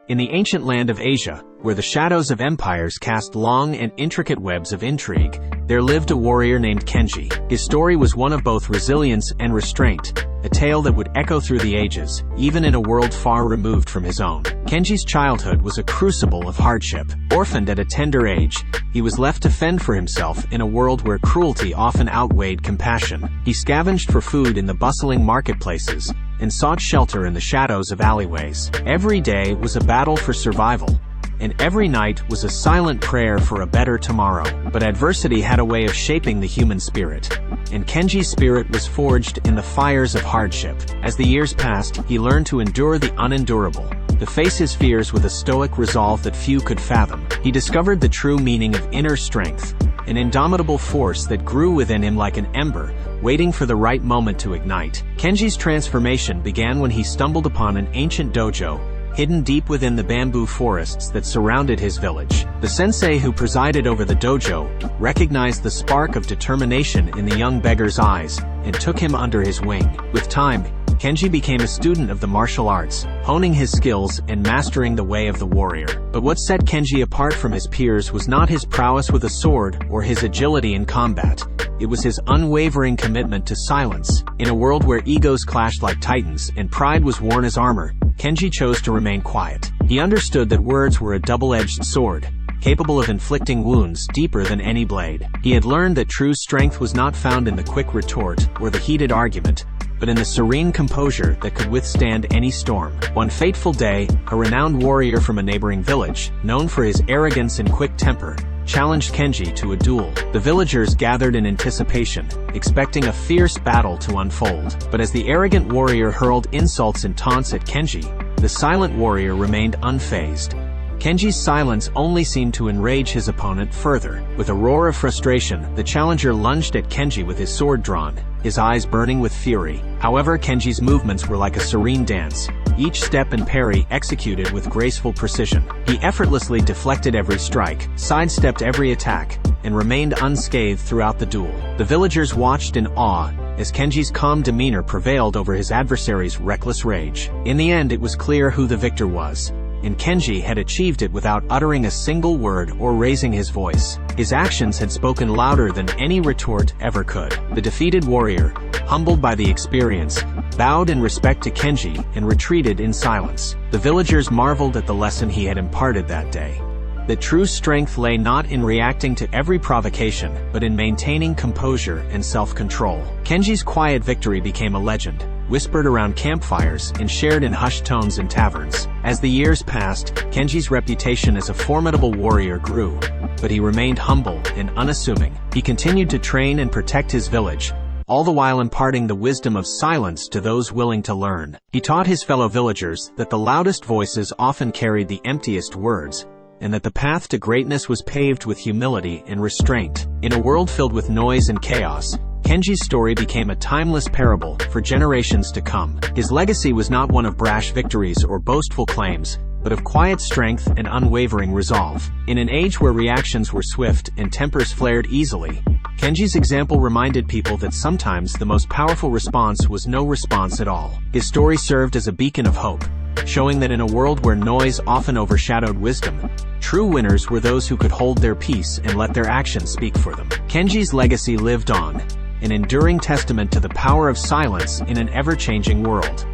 In the ancient land of Asia, where the shadows of empires cast long and intricate webs of intrigue, there lived a warrior named Kenji. His story was one of both resilience and restraint, a tale that would echo through the ages, even in a world far removed from his own. Kenji's childhood was a crucible of hardship. Orphaned at a tender age, he was left to fend for himself in a world where cruelty often outweighed compassion. He scavenged for food in the bustling marketplaces and sought shelter in the shadows of alleyways. Every day was a battle for survival, and every night was a silent prayer for a better tomorrow. But adversity had a way of shaping the human spirit, and Kenji's spirit was forged in the fires of hardship. As the years passed, he learned to endure the unendurable, to face his fears with a stoic resolve that few could fathom. He discovered the true meaning of inner strength, an indomitable force that grew within him like an ember, waiting for the right moment to ignite. Kenji's transformation began when he stumbled upon an ancient dojo, hidden deep within the bamboo forests that surrounded his village. The sensei who presided over the dojo recognized the spark of determination in the young beggar's eyes and took him under his wing. With time, Kenji became a student of the martial arts, honing his skills and mastering the way of the warrior. But what set Kenji apart from his peers was not his prowess with a sword or his agility in combat. It was his unwavering commitment to silence. In a world where egos clashed like titans and pride was worn as armor, Kenji chose to remain quiet. He understood that words were a double-edged sword, capable of inflicting wounds deeper than any blade. He had learned that true strength was not found in the quick retort or the heated argument, but in the serene composure that could withstand any storm. One fateful day, a renowned warrior from a neighboring village, known for his arrogance and quick temper, challenged Kenji to a duel. The villagers gathered in anticipation, expecting a fierce battle to unfold. But as the arrogant warrior hurled insults and taunts at Kenji, the silent warrior remained unfazed. Kenji's silence only seemed to enrage his opponent further. With a roar of frustration, the challenger lunged at Kenji with his sword drawn, his eyes burning with fury. However, Kenji's movements were like a serene dance, each step and parry executed with graceful precision. He effortlessly deflected every strike, sidestepped every attack, and remained unscathed throughout the duel. The villagers watched in awe as Kenji's calm demeanor prevailed over his adversary's reckless rage. In the end, it was clear who the victor was, and Kenji had achieved it without uttering a single word or raising his voice. His actions had spoken louder than any retort ever could. The defeated warrior, humbled by the experience, bowed in respect to Kenji and retreated in silence. The villagers marveled at the lesson he had imparted that day, that true strength lay not in reacting to every provocation, but in maintaining composure and self-control. Kenji's quiet victory became a legend, whispered around campfires and shared in hushed tones in taverns. As the years passed, Kenji's reputation as a formidable warrior grew, but he remained humble and unassuming. He continued to train and protect his village, all the while imparting the wisdom of silence to those willing to learn. He taught his fellow villagers that the loudest voices often carried the emptiest words, and that the path to greatness was paved with humility and restraint. In a world filled with noise and chaos, Kenji's story became a timeless parable for generations to come. His legacy was not one of brash victories or boastful claims, but of quiet strength and unwavering resolve. In an age where reactions were swift and tempers flared easily, Kenji's example reminded people that sometimes the most powerful response was no response at all. His story served as a beacon of hope, showing that in a world where noise often overshadowed wisdom, true winners were those who could hold their peace and let their actions speak for them. Kenji's legacy lived on, an enduring testament to the power of silence in an ever-changing world.